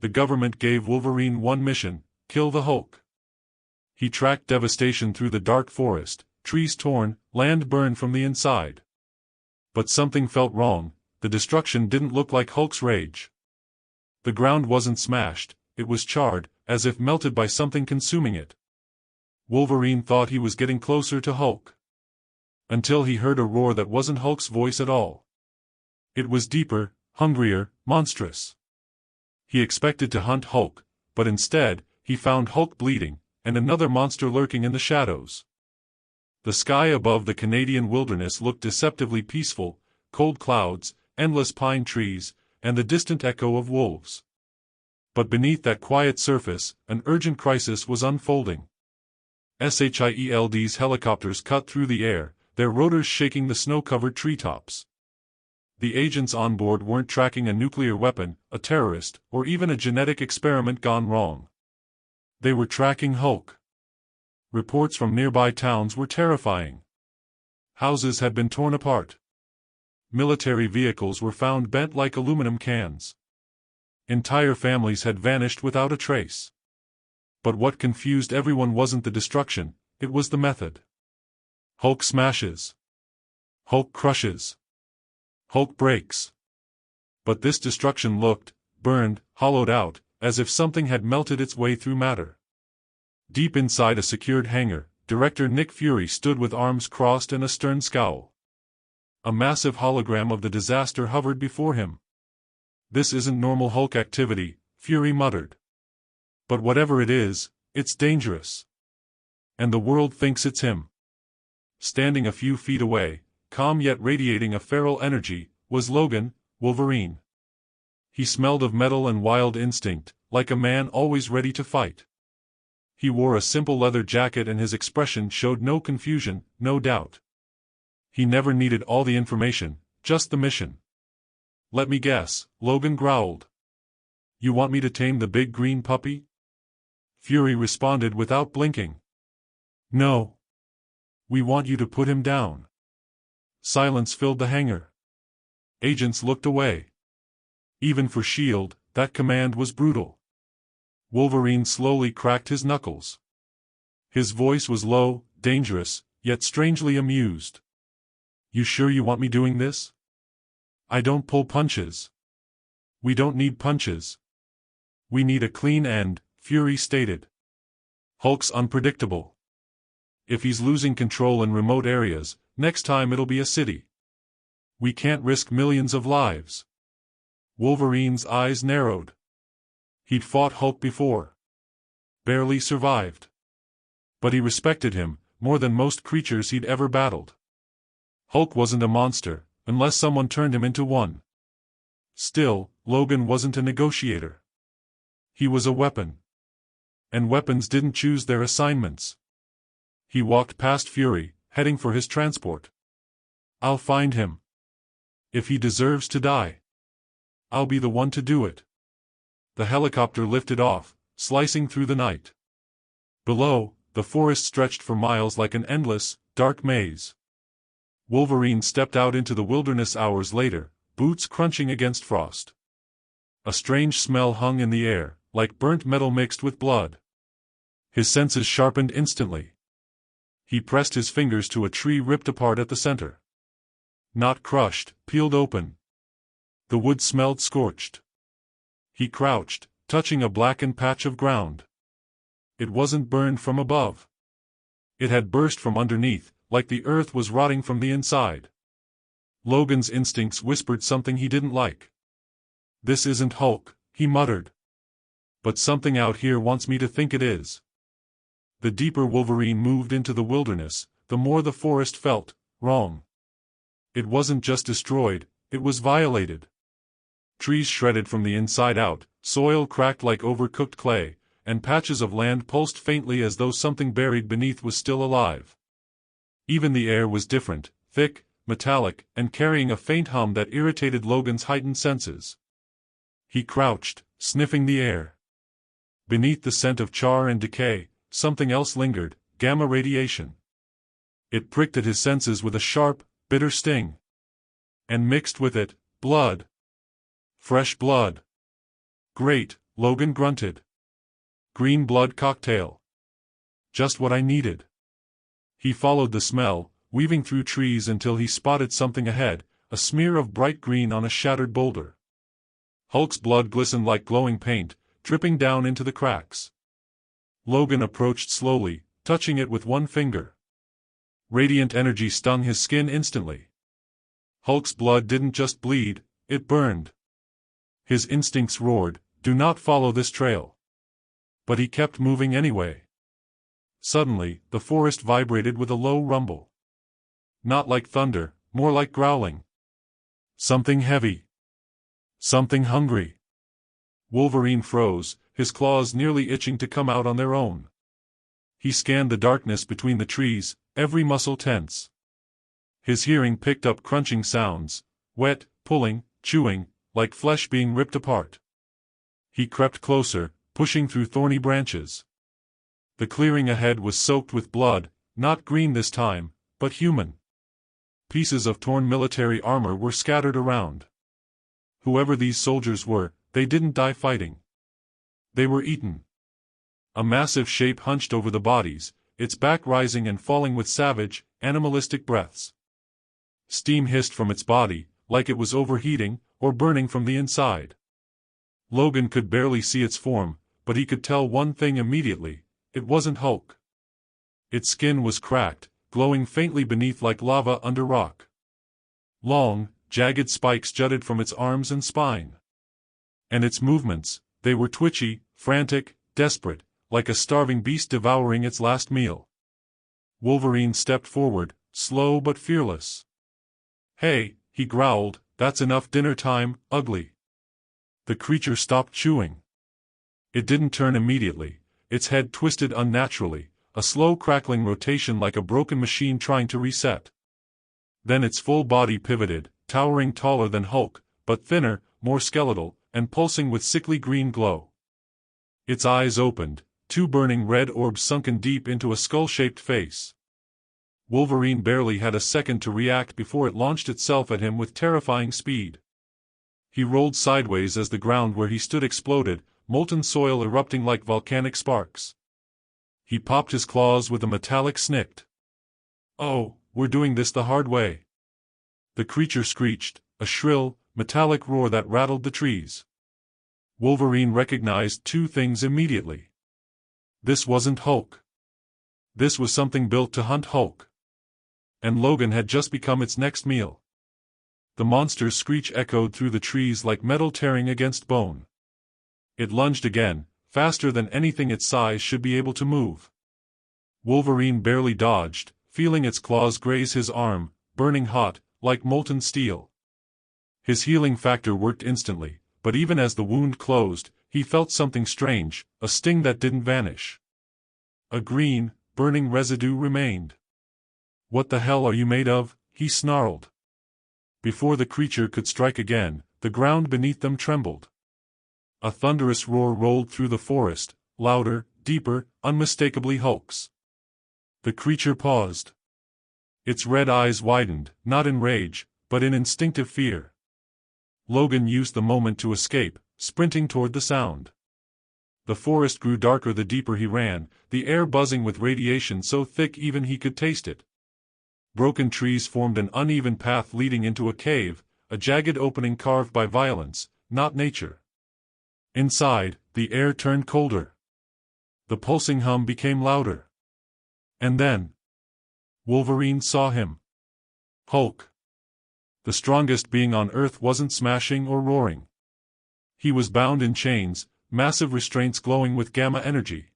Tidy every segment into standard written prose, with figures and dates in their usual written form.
the government gave Wolverine one mission: kill the Hulk. He tracked devastation through the dark forest, trees torn, land burned from the inside. But something felt wrong. The destruction didn't look like Hulk's rage. The ground wasn't smashed, it was charred, as if melted by something consuming it. Wolverine thought he was getting closer to Hulk. Until he heard a roar that wasn't Hulk's voice at all. It was deeper, hungrier, monstrous. He expected to hunt Hulk, but instead, he found Hulk bleeding, and another monster lurking in the shadows. The sky above the Canadian wilderness looked deceptively peaceful: cold clouds, endless pine trees, and the distant echo of wolves. But beneath that quiet surface, an urgent crisis was unfolding. SHIELD's helicopters cut through the air, their rotors shaking the snow-covered treetops. The agents on board weren't tracking a nuclear weapon, a terrorist, or even a genetic experiment gone wrong. They were tracking Hulk. Reports from nearby towns were terrifying. Houses had been torn apart. Military vehicles were found bent like aluminum cans. Entire families had vanished without a trace. But what confused everyone wasn't the destruction, it was the method. Hulk smashes. Hulk crushes. Hulk breaks. But this destruction looked, burned, hollowed out, as if something had melted its way through matter. Deep inside a secured hangar, Director Nick Fury stood with arms crossed and a stern scowl. A massive hologram of the disaster hovered before him. "This isn't normal Hulk activity," Fury muttered. "But whatever it is, it's dangerous. And the world thinks it's him." Standing a few feet away, calm yet radiating a feral energy, was Logan, Wolverine. He smelled of metal and wild instinct, like a man always ready to fight. He wore a simple leather jacket and his expression showed no confusion, no doubt. He never needed all the information, just the mission. "Let me guess," Logan growled. "You want me to tame the big green puppy?" Fury responded without blinking. "No. We want you to put him down." Silence filled the hangar. Agents looked away. Even for S.H.I.E.L.D., that command was brutal. Wolverine slowly cracked his knuckles. His voice was low, dangerous, yet strangely amused. "You sure you want me doing this? I don't pull punches." "We don't need punches. We need a clean end," Fury stated. "Hulk's unpredictable. If he's losing control in remote areas, next time it'll be a city. We can't risk millions of lives." Wolverine's eyes narrowed. He'd fought Hulk before. Barely survived. But he respected him, more than most creatures he'd ever battled. Hulk wasn't a monster, unless someone turned him into one. Still, Logan wasn't a negotiator. He was a weapon. And weapons didn't choose their assignments. He walked past Fury, heading for his transport. "I'll find him. If he deserves to die, I'll be the one to do it." The helicopter lifted off, slicing through the night. Below, the forest stretched for miles like an endless, dark maze. Wolverine stepped out into the wilderness hours later, boots crunching against frost. A strange smell hung in the air, like burnt metal mixed with blood. His senses sharpened instantly. He pressed his fingers to a tree ripped apart at the center. Not crushed, peeled open. The wood smelled scorched. He crouched, touching a blackened patch of ground. It wasn't burned from above. It had burst from underneath, like the earth was rotting from the inside. Logan's instincts whispered something he didn't like. "This isn't Hulk," he muttered. "But something out here wants me to think it is." The deeper Wolverine moved into the wilderness, the more the forest felt wrong. It wasn't just destroyed, it was violated. Trees shredded from the inside out, soil cracked like overcooked clay, and patches of land pulsed faintly as though something buried beneath was still alive. Even the air was different, thick, metallic, and carrying a faint hum that irritated Logan's heightened senses. He crouched, sniffing the air. Beneath the scent of char and decay, something else lingered: gamma radiation. It pricked at his senses with a sharp, bitter sting. And mixed with it, blood. Fresh blood. Great, Logan grunted. Green blood cocktail. Just what I needed. He followed the smell, weaving through trees until he spotted something ahead, a smear of bright green on a shattered boulder. Hulk's blood glistened like glowing paint, dripping down into the cracks. Logan approached slowly, touching it with one finger. Radiant energy stung his skin instantly. Hulk's blood didn't just bleed, it burned. His instincts roared, "Do not follow this trail." But he kept moving anyway. Suddenly, the forest vibrated with a low rumble. Not like thunder, more like growling. Something heavy. Something hungry. Wolverine froze, his claws nearly itching to come out on their own. He scanned the darkness between the trees, every muscle tense. His hearing picked up crunching sounds, wet, pulling, chewing, like flesh being ripped apart. He crept closer, pushing through thorny branches. The clearing ahead was soaked with blood, not green this time, but human. Pieces of torn military armor were scattered around. Whoever these soldiers were, they didn't die fighting. They were eaten. A massive shape hunched over the bodies, its back rising and falling with savage, animalistic breaths. Steam hissed from its body, like it was overheating, or burning from the inside. Logan could barely see its form, but he could tell one thing immediately: it wasn't Hulk. Its skin was cracked, glowing faintly beneath like lava under rock. Long, jagged spikes jutted from its arms and spine. And its movements, they were twitchy, frantic, desperate, like a starving beast devouring its last meal. Wolverine stepped forward, slow but fearless. "Hey," he growled, "that's enough dinner time, ugly." The creature stopped chewing. It didn't turn immediately, its head twisted unnaturally, a slow crackling rotation like a broken machine trying to reset. Then its full body pivoted, towering taller than Hulk, but thinner, more skeletal, and pulsing with sickly green glow. Its eyes opened, two burning red orbs sunken deep into a skull-shaped face. Wolverine barely had a second to react before it launched itself at him with terrifying speed. He rolled sideways as the ground where he stood exploded, molten soil erupting like volcanic sparks. He popped his claws with a metallic snick. "Oh, we're doing this the hard way." The creature screeched, a shrill, metallic roar that rattled the trees. Wolverine recognized two things immediately. This wasn't Hulk. This was something built to hunt Hulk. And Logan had just become its next meal. The monster's screech echoed through the trees like metal tearing against bone. It lunged again, faster than anything its size should be able to move. Wolverine barely dodged, feeling its claws graze his arm, burning hot, like molten steel. His healing factor worked instantly, but even as the wound closed, he felt something strange, a sting that didn't vanish. A green, burning residue remained. "What the hell are you made of?" he snarled. Before the creature could strike again, the ground beneath them trembled. A thunderous roar rolled through the forest, louder, deeper, unmistakably Hulk's. The creature paused. Its red eyes widened, not in rage, but in instinctive fear. Logan used the moment to escape, sprinting toward the sound. The forest grew darker the deeper he ran, the air buzzing with radiation so thick even he could taste it. Broken trees formed an uneven path leading into a cave, a jagged opening carved by violence, not nature. Inside, the air turned colder. The pulsing hum became louder. And then Wolverine saw him. Hulk. The strongest being on Earth wasn't smashing or roaring. He was bound in chains, massive restraints glowing with gamma energy.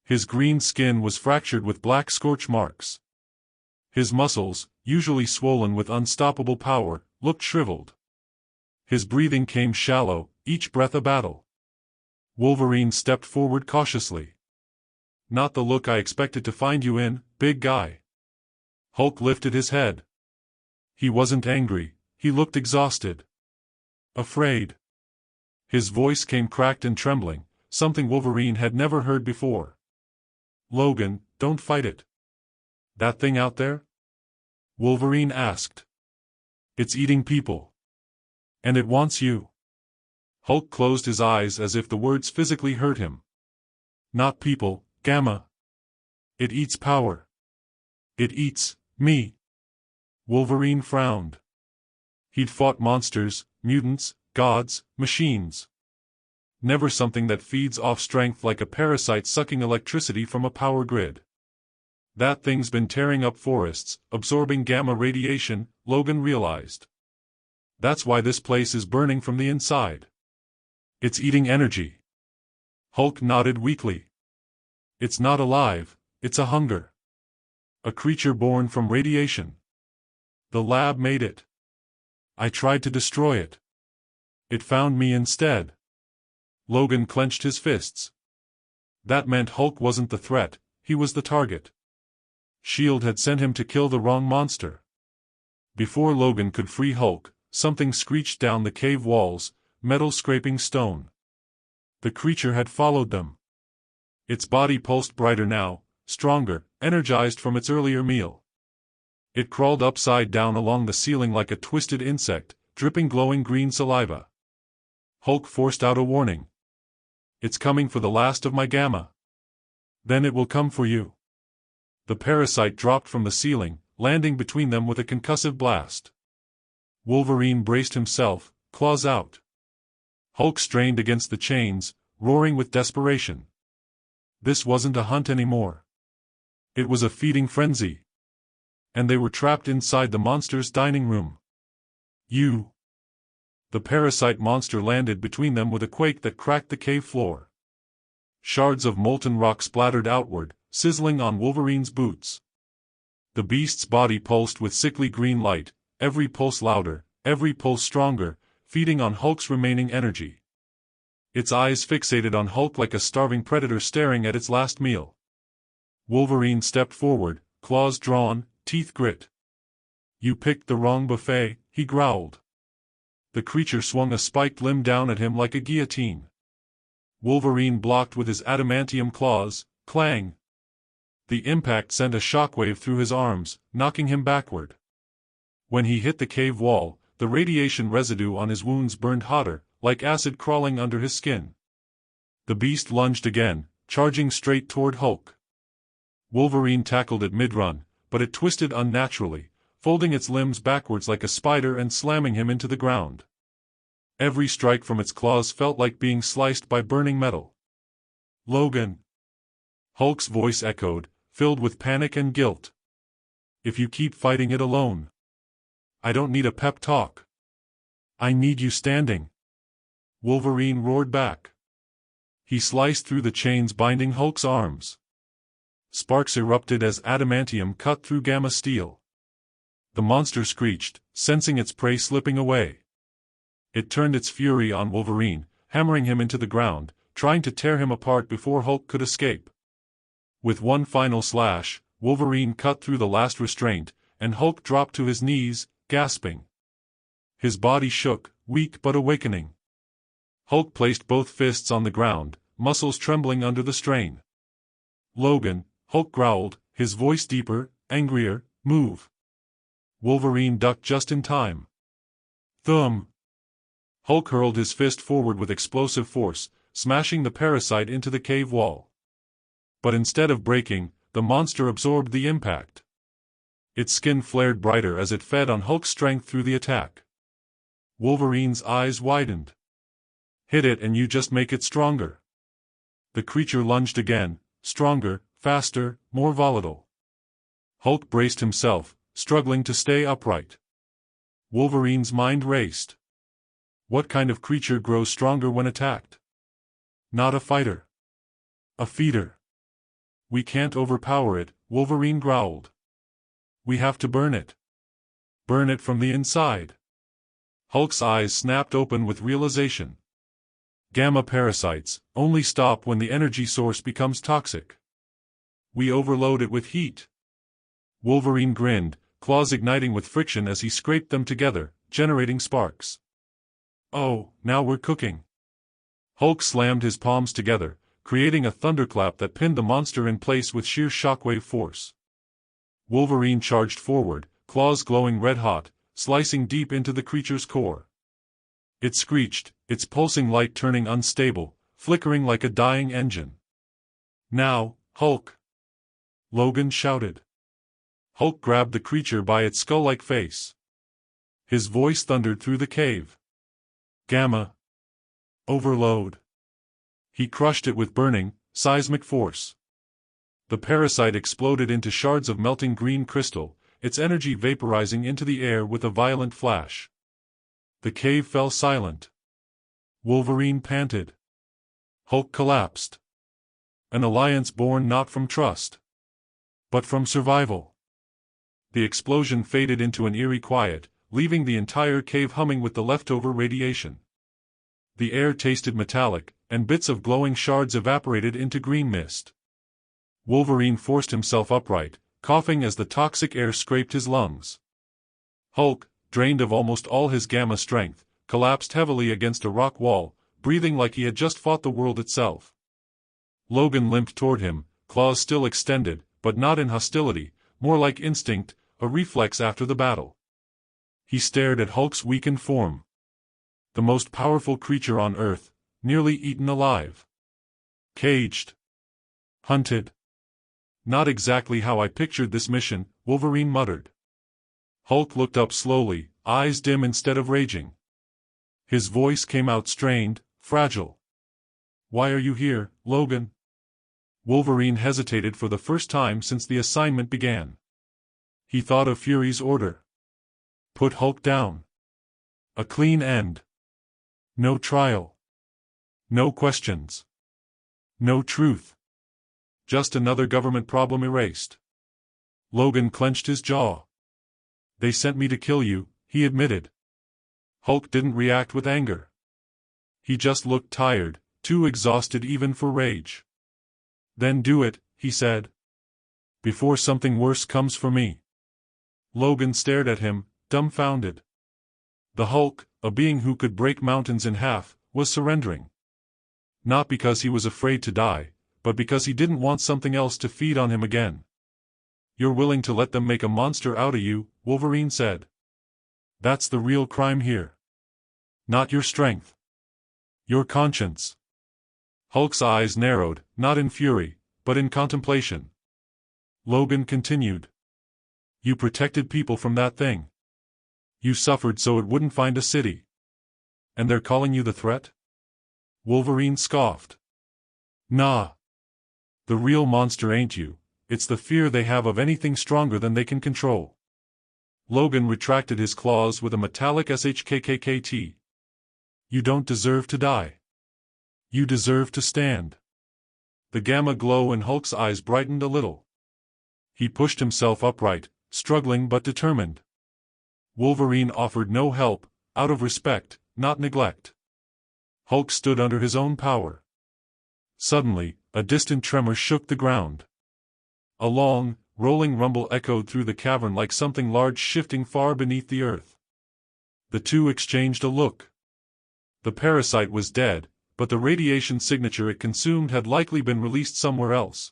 His green skin was fractured with black scorch marks. His muscles, usually swollen with unstoppable power, looked shriveled. His breathing came shallow, each breath a battle. Wolverine stepped forward cautiously. "Not the look I expected to find you in, big guy." Hulk lifted his head. He wasn't angry, he looked exhausted. Afraid. His voice came cracked and trembling, something Wolverine had never heard before. "Logan, don't fight it." "That thing out there?" Wolverine asked. "It's eating people. And it wants you." Hulk closed his eyes as if the words physically hurt him. Not people, Gamma. It eats power. It eats me. Wolverine frowned. He'd fought monsters, mutants, gods, machines. Never something that feeds off strength like a parasite sucking electricity from a power grid. That thing's been tearing up forests, absorbing gamma radiation, Logan realized. That's why this place is burning from the inside. It's eating energy. Hulk nodded weakly. It's not alive, it's a hunger. A creature born from radiation. The lab made it. I tried to destroy it. It found me instead. Logan clenched his fists. That meant Hulk wasn't the threat, he was the target. S.H.I.E.L.D. had sent him to kill the wrong monster. Before Logan could free Hulk, something screeched down the cave walls, metal scraping stone. The creature had followed them. Its body pulsed brighter now, stronger, energized from its earlier meal. It crawled upside down along the ceiling like a twisted insect, dripping glowing green saliva. Hulk forced out a warning. It's coming for the last of my gamma. Then it will come for you. The parasite dropped from the ceiling, landing between them with a concussive blast. Wolverine braced himself, claws out. Hulk strained against the chains, roaring with desperation. This wasn't a hunt anymore. It was a feeding frenzy. And they were trapped inside the monster's dining room. You. The parasite monster landed between them with a quake that cracked the cave floor. Shards of molten rock splattered outward, sizzling on Wolverine's boots. The beast's body pulsed with sickly green light, every pulse louder, every pulse stronger, feeding on Hulk's remaining energy. Its eyes fixated on Hulk like a starving predator staring at its last meal. Wolverine stepped forward, claws drawn, teeth grit. You picked the wrong buffet, he growled. The creature swung a spiked limb down at him like a guillotine. Wolverine blocked with his adamantium claws, clang. The impact sent a shockwave through his arms, knocking him backward. When he hit the cave wall, the radiation residue on his wounds burned hotter, like acid crawling under his skin. The beast lunged again, charging straight toward Hulk. Wolverine tackled it mid-run, but it twisted unnaturally, folding its limbs backwards like a spider and slamming him into the ground. Every strike from its claws felt like being sliced by burning metal. Logan. Hulk's voice echoed, filled with panic and guilt. If you keep fighting it alone. I don't need a pep talk. I need you standing. Wolverine roared back. He sliced through the chains binding Hulk's arms. Sparks erupted as adamantium cut through gamma steel. The monster screeched, sensing its prey slipping away. It turned its fury on Wolverine, hammering him into the ground, trying to tear him apart before Hulk could escape. With one final slash, Wolverine cut through the last restraint, and Hulk dropped to his knees, gasping. His body shook, weak but awakening. Hulk placed both fists on the ground, muscles trembling under the strain. Logan, Hulk growled, his voice deeper, angrier, move. Wolverine ducked just in time. Thump! Hulk hurled his fist forward with explosive force, smashing the parasite into the cave wall. But instead of breaking, the monster absorbed the impact. Its skin flared brighter as it fed on Hulk's strength through the attack. Wolverine's eyes widened. Hit it and you just make it stronger. The creature lunged again, stronger, faster, more volatile. Hulk braced himself, struggling to stay upright. Wolverine's mind raced. What kind of creature grows stronger when attacked? Not a fighter. A feeder. We can't overpower it, Wolverine growled. We have to burn it. Burn it from the inside. Hulk's eyes snapped open with realization. Gamma parasites only stop when the energy source becomes toxic. We overload it with heat. Wolverine grinned, claws igniting with friction as he scraped them together, generating sparks. Oh, now we're cooking. Hulk slammed his palms together, creating a thunderclap that pinned the monster in place with sheer shockwave force. Wolverine charged forward, claws glowing red-hot, slicing deep into the creature's core. It screeched, its pulsing light turning unstable, flickering like a dying engine. "Now, Hulk!" Logan shouted. Hulk grabbed the creature by its skull-like face. His voice thundered through the cave. "Gamma! Overload!" He crushed it with burning, seismic force. The parasite exploded into shards of melting green crystal, its energy vaporizing into the air with a violent flash. The cave fell silent. Wolverine panted. Hulk collapsed. An alliance born not from trust, but from survival. The explosion faded into an eerie quiet, leaving the entire cave humming with the leftover radiation. The air tasted metallic, and bits of glowing shards evaporated into green mist. Wolverine forced himself upright, coughing as the toxic air scraped his lungs. Hulk, drained of almost all his gamma strength, collapsed heavily against a rock wall, breathing like he had just fought the world itself. Logan limped toward him, claws still extended, but not in hostility, more like instinct, a reflex after the battle. He stared at Hulk's weakened form. The most powerful creature on Earth, nearly eaten alive. Caged. Hunted. "Not exactly how I pictured this mission," Wolverine muttered. Hulk looked up slowly, eyes dim instead of raging. His voice came out strained, fragile. "Why are you here, Logan?" Wolverine hesitated for the first time since the assignment began. He thought of Fury's order. Put Hulk down. A clean end. No trial. No questions. No truth. Just another government problem erased. Logan clenched his jaw. "They sent me to kill you," he admitted. Hulk didn't react with anger. He just looked tired, too exhausted even for rage. "Then do it," he said. "Before something worse comes for me." Logan stared at him, dumbfounded. The Hulk, a being who could break mountains in half, was surrendering. Not because he was afraid to die, but because he didn't want something else to feed on him again. "You're willing to let them make a monster out of you," Wolverine said. "That's the real crime here. Not your strength. Your conscience." Hulk's eyes narrowed, not in fury, but in contemplation. Logan continued. "You protected people from that thing. You suffered so it wouldn't find a city. And they're calling you the threat?" Wolverine scoffed. "Nah. The real monster ain't you, it's the fear they have of anything stronger than they can control." Logan retracted his claws with a metallic shkkt. "You don't deserve to die. You deserve to stand." The gamma glow in Hulk's eyes brightened a little. He pushed himself upright, struggling but determined. Wolverine offered no help, out of respect, not neglect. Hulk stood under his own power. Suddenly, a distant tremor shook the ground. A long, rolling rumble echoed through the cavern like something large shifting far beneath the earth. The two exchanged a look. The parasite was dead, but the radiation signature it consumed had likely been released somewhere else.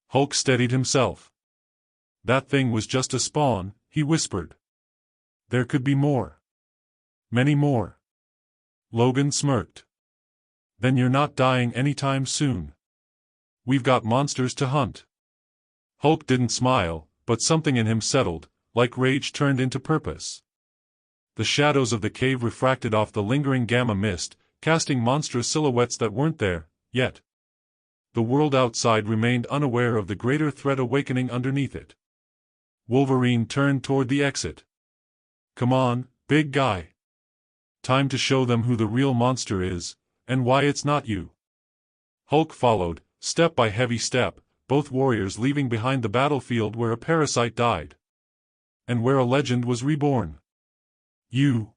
Hulk steadied himself. "That thing was just a spawn," he whispered. "There could be more. Many more." Logan smirked. "Then you're not dying anytime soon. We've got monsters to hunt." Hulk didn't smile, but something in him settled, like rage turned into purpose. The shadows of the cave refracted off the lingering gamma mist, casting monstrous silhouettes that weren't there, yet. The world outside remained unaware of the greater threat awakening underneath it. Wolverine turned toward the exit. "Come on, big guy. Time to show them who the real monster is, and why it's not you." Hulk followed, step by heavy step, both warriors leaving behind the battlefield where a parasite died. And where a legend was reborn. "You."